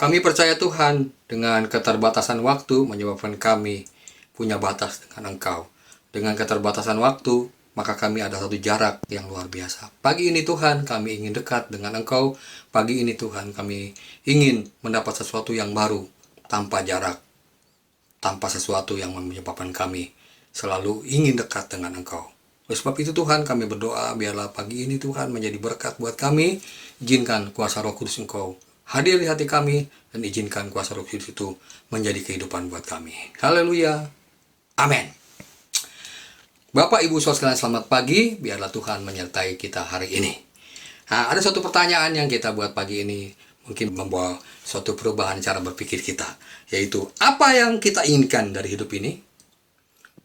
Kami percaya Tuhan, dengan keterbatasan waktu menyebabkan kami punya batas dengan Engkau. Dengan keterbatasan waktu, maka kami ada satu jarak yang luar biasa. Pagi ini Tuhan, kami ingin dekat dengan Engkau. Pagi ini Tuhan, kami ingin mendapat sesuatu yang baru, tanpa jarak, tanpa sesuatu yang menyebabkan kami selalu ingin dekat dengan Engkau. Oleh sebab itu Tuhan, kami berdoa, biarlah pagi ini Tuhan menjadi berkat buat kami. Izinkan kuasa Roh Kudus Engkau hadir di hati kami, dan izinkan kuasa Roh Kudus itu menjadi kehidupan buat kami. Haleluya. Amin. Bapak Ibu Saudara sekalian, selamat pagi. Biarlah Tuhan menyertai kita hari ini. Nah, ada suatu pertanyaan yang kita buat pagi ini, mungkin membawa suatu perubahan cara berpikir kita, yaitu apa yang kita inginkan dari hidup ini.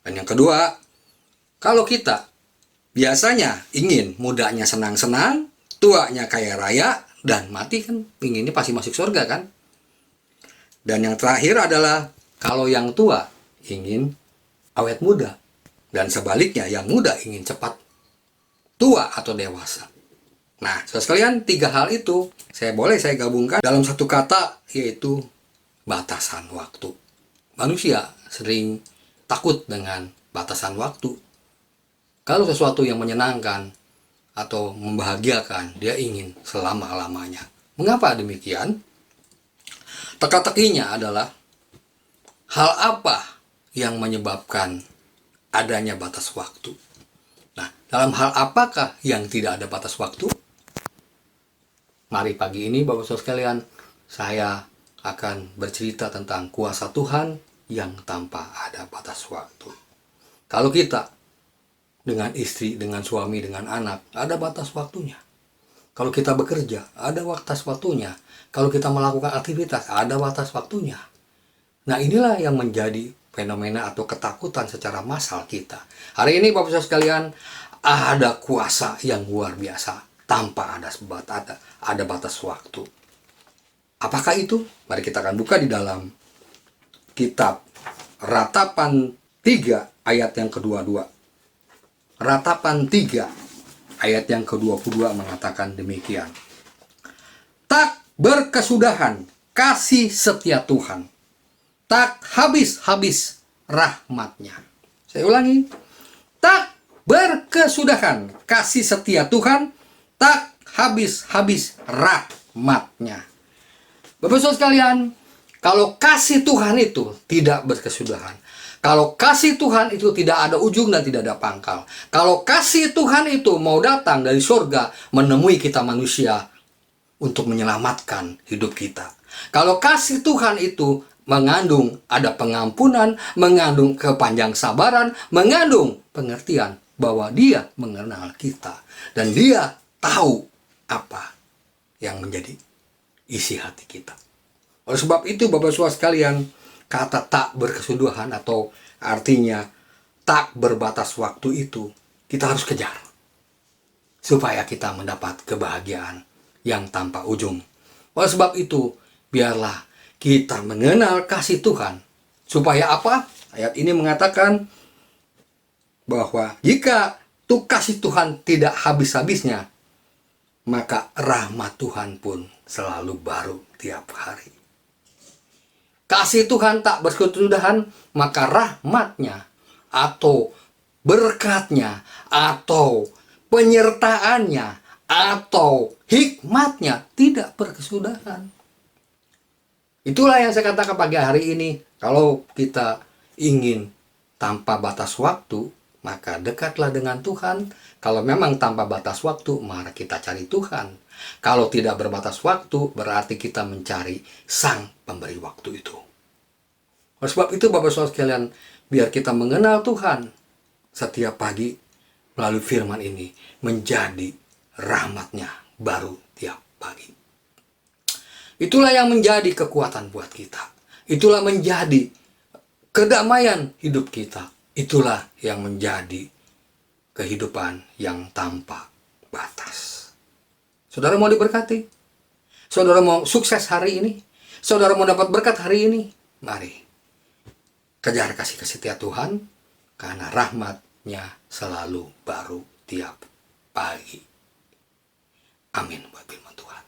Dan yang kedua, kalau kita biasanya ingin mudanya senang-senang, tuanya kaya raya, dan mati kan inginnya pasti masuk surga kan. Dan yang terakhir adalah kalau yang tua ingin awet muda, dan sebaliknya yang muda ingin cepat tua atau dewasa. Nah, saudara sekalian, tiga hal itu saya gabungkan dalam satu kata, yaitu batasan waktu. Manusia sering takut dengan batasan waktu. Kalau sesuatu yang menyenangkan atau membahagiakan, dia ingin selama-lamanya. Mengapa demikian? Teka-tekinya adalah hal apa yang menyebabkan adanya batas waktu. Nah, dalam hal apakah yang tidak ada batas waktu? Mari pagi ini Bapak Saudara sekalian, saya akan bercerita tentang kuasa Tuhan yang tanpa ada batas waktu. Kalau kita dengan istri, dengan suami, dengan anak, ada batas waktunya. Kalau kita bekerja, ada batas waktunya. Kalau kita melakukan aktivitas, ada batas waktunya. Nah, inilah yang menjadi fenomena atau ketakutan secara massal kita. Hari ini Bapak Saudara sekalian, ada kuasa yang luar biasa tanpa ada batas waktu. Apakah itu? Mari kita akan buka di dalam kitab Ratapan 3 ayat yang kedua-dua. Ratapan 3 ayat yang ke-22 mengatakan demikian. Tak berkesudahan kasih setia Tuhan, tak habis-habis rahmatnya. Saya ulangi. Tak berkesudahan kasih setia Tuhan, tak habis-habis rahmatnya. Bapak Saudara sekalian, kalau kasih Tuhan itu tidak berkesudahan, kalau kasih Tuhan itu tidak ada ujung dan tidak ada pangkal, kalau kasih Tuhan itu mau datang dari surga menemui kita manusia untuk menyelamatkan hidup kita, kalau kasih Tuhan itu mengandung ada pengampunan, mengandung kepanjang sabaran, mengandung pengertian bahwa Dia mengenal kita dan Dia tahu apa yang menjadi isi hati kita. Oleh sebab itu Bapak Saudara sekalian, kata tak berkesudahan atau artinya tak berbatas waktu itu kita harus kejar supaya kita mendapat kebahagiaan yang tanpa ujung. Oleh sebab itu, biarlah kita mengenal kasih Tuhan. Supaya apa? Ayat ini mengatakan bahwa jika tuh kasih Tuhan tidak habis-habisnya, maka rahmat Tuhan pun selalu baru tiap hari. Kasih Tuhan tak berkesudahan, maka rahmatnya atau berkatnya atau penyertaannya atau hikmatnya tidak berkesudahan. Itulah yang saya katakan pagi hari ini. Kalau kita ingin tanpa batas waktu, maka dekatlah dengan Tuhan. Kalau memang tanpa batas waktu, mari kita cari Tuhan. Kalau tidak berbatas waktu, berarti kita mencari Sang Pemberi waktu itu. Oleh sebab itu Bapak Saudara sekalian, biar kita mengenal Tuhan setiap pagi melalui firman ini menjadi rahmatnya baru tiap pagi. Itulah yang menjadi kekuatan buat kita. Itulah menjadi kedamaian hidup kita. Itulah yang menjadi kehidupan yang tanpa batas. Saudara mau diberkati? Saudara mau sukses hari ini? Saudara mau dapat berkat hari ini? Mari kejar kasih setia Tuhan, karena rahmatnya selalu baru tiap pagi. Amin buat firman Tuhan.